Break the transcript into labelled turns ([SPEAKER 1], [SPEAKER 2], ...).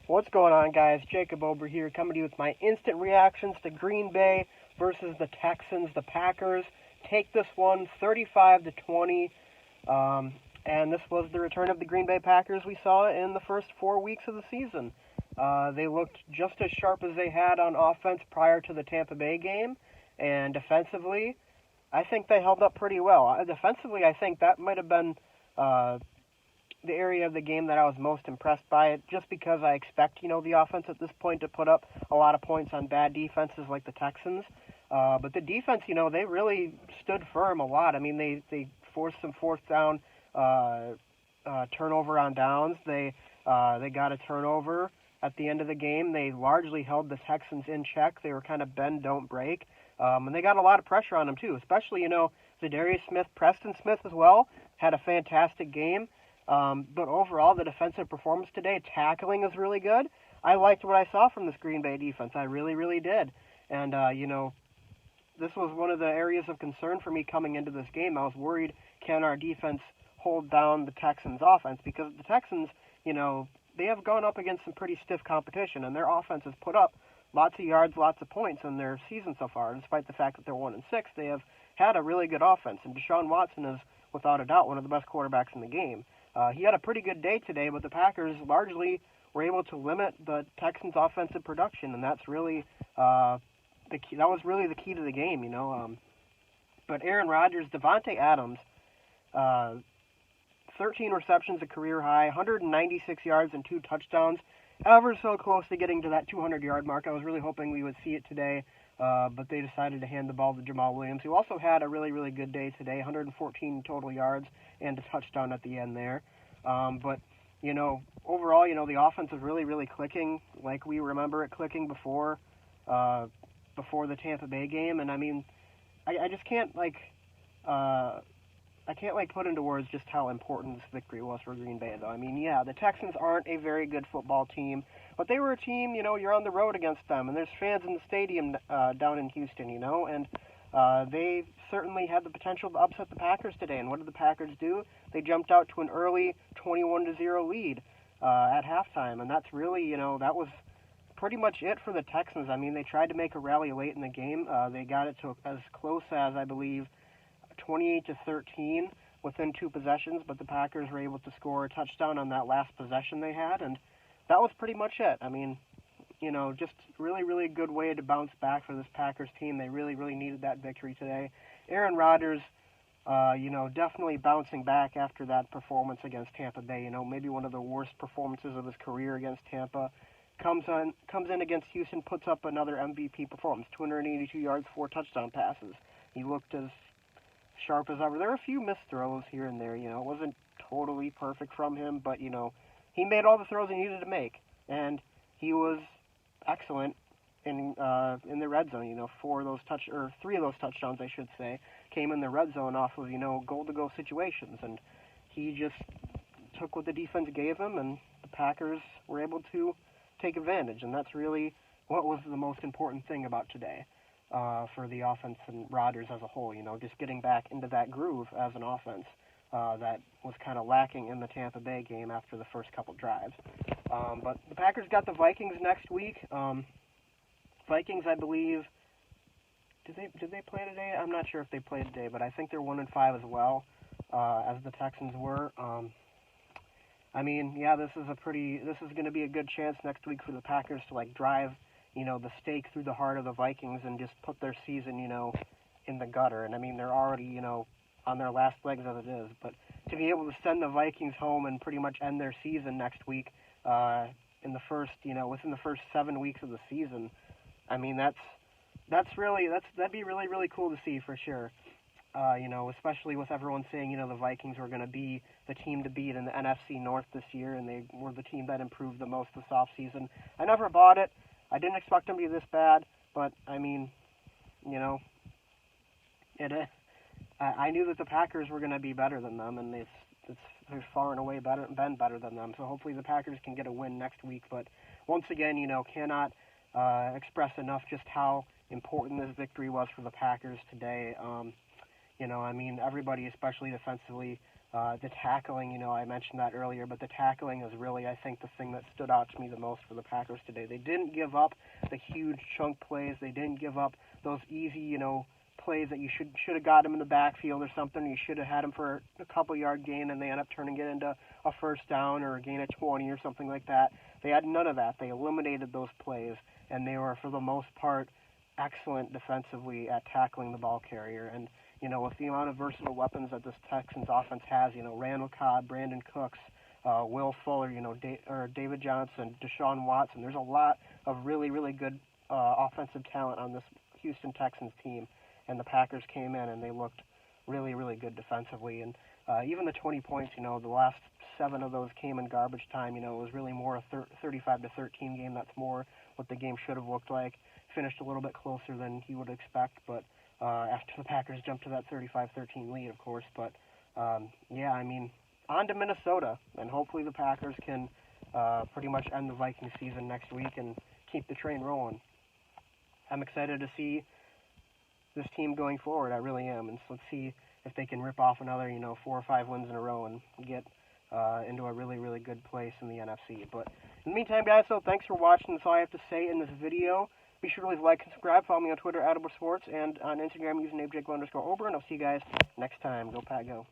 [SPEAKER 1] What's going on, guys? Jacob Ober here, coming to you with my instant reactions to Green Bay versus the Texans. The Packers take this one 35-20, and this was the return of the Green Bay Packers we saw in the first 4 weeks of the season. They looked just as sharp as they had on offense prior to the Tampa Bay game, and defensively, I think they held up pretty well. Defensively, I think that might have been the area of the game that I was most impressed by, it just because I expect, the offense at this point to put up a lot of points on bad defenses like the Texans. But the defense, they really stood firm a lot. I mean, they forced some fourth down turnover on downs. They got a turnover at the end of the game. They largely held the Texans in check. They were kind of bend, don't break. And they got a lot of pressure on them, too, especially, Zadarius Smith, Preston Smith as well, had a fantastic game. But overall, the defensive performance today, tackling is really good. I liked what I saw from this Green Bay defense. I really, really did. And, this was one of the areas of concern for me coming into this game. I was worried, can our defense hold down the Texans' offense? Because the Texans, they have gone up against some pretty stiff competition, and their offense has put up lots of yards, lots of points in their season so far. Despite the fact that they're 1-6, they have had a really good offense. And Deshaun Watson is, without a doubt, one of the best quarterbacks in the game. He had a pretty good day today, but the Packers largely were able to limit the Texans' offensive production, and that's really the key. That was really the key to the game, But Aaron Rodgers, Devontae Adams, 13 receptions, a career high, 196 yards and 2 touchdowns. Ever so close to getting to that 200-yard mark. I was really hoping we would see it today, but they decided to hand the ball to Jamal Williams, who also had a really, really good day today, 114 total yards and a touchdown at the end there. But, overall, the offense is really, really clicking like we remember it clicking before the Tampa Bay game. And, I mean, I just can't, put into words just how important this victory was for Green Bay, though. I mean, yeah, the Texans aren't a very good football team, but they were a team, you're on the road against them, and there's fans in the stadium down in Houston, and they certainly had the potential to upset the Packers today. And what did the Packers do? They jumped out to an early 21-0 lead at halftime, and that's really, that was pretty much it for the Texans. I mean, they tried to make a rally late in the game. They got it to as close as, I believe, 28-13 within 2 possessions, but the Packers were able to score a touchdown on that last possession they had, and that was pretty much it. I mean, just really, really good way to bounce back for this Packers team. They really, really needed that victory today. Aaron Rodgers, definitely bouncing back after that performance against Tampa Bay. Maybe one of the worst performances of his career against Tampa. Comes in against Houston, puts up another MVP performance, 282 yards, 4 touchdown passes. He looked as sharp as ever. There were a few missed throws here and there. It wasn't totally perfect from him, but he made all the throws he needed to make, and he was excellent in the red zone. 3 of those touchdowns, I should say, came in the red zone off of goal-to-go situations, and he just took what the defense gave him, and the Packers were able to take advantage, and that's really what was the most important thing about today. For the offense and Rodgers as a whole, just getting back into that groove as an offense that was kind of lacking in the Tampa Bay game after the first couple drives. But the Packers got the Vikings next week. Vikings, I believe, did they play today? I'm not sure if they played today, but I think they're 1-5 as well, as the Texans were. I mean, yeah, this is going to be a good chance next week for the Packers to drive the stake through the heart of the Vikings and just put their season, in the gutter. And I mean, they're already, on their last legs as it is. But to be able to send the Vikings home and pretty much end their season next week, in the first, within the first 7 weeks of the season, I mean, that'd be really, really cool to see for sure. Especially with everyone saying, the Vikings were going to be the team to beat in the NFC North this year, and they were the team that improved the most this offseason. I never bought it. I didn't expect them to be this bad, but, I mean, I knew that the Packers were going to be better than them, and they're far and away been better than them, so hopefully the Packers can get a win next week, but once again, cannot express enough just how important this victory was for the Packers today. I mean, everybody, especially defensively, The tackling, I mentioned that earlier, but the tackling is really, I think, the thing that stood out to me the most for the Packers today. They didn't give up the huge chunk plays. They didn't give up those easy, plays that you should have got him in the backfield or something. You should have had him for a couple yard gain, and they end up turning it into a first down or a gain of 20 or something like that. They had none of that. They eliminated those plays, and they were, for the most part, excellent defensively at tackling the ball carrier. And with the amount of versatile weapons that this Texans offense has, Randall Cobb, Brandon Cooks, Will Fuller, David Johnson, Deshaun Watson. There's a lot of really, really good offensive talent on this Houston Texans team, and the Packers came in and they looked really, really good defensively. And even the 20 points, the last 7 of those came in garbage time. It was really more a 35-13 game. That's more what the game should have looked like. Finished a little bit closer than you would expect, but after the Packers jumped to that 35-13 lead, of course. But, on to Minnesota, and hopefully the Packers can pretty much end the Viking season next week and keep the train rolling. I'm excited to see this team going forward. I really am, and so let's see if they can rip off another, 4 or 5 wins in a row and get into a really, really good place in the NFC. But in the meantime, guys, so thanks for watching. That's all I have to say in this video. Be sure to leave a like and subscribe. Follow me on Twitter, @Sports, and on Instagram using @Jake_Ober. And I'll see you guys next time. Go Pack, go.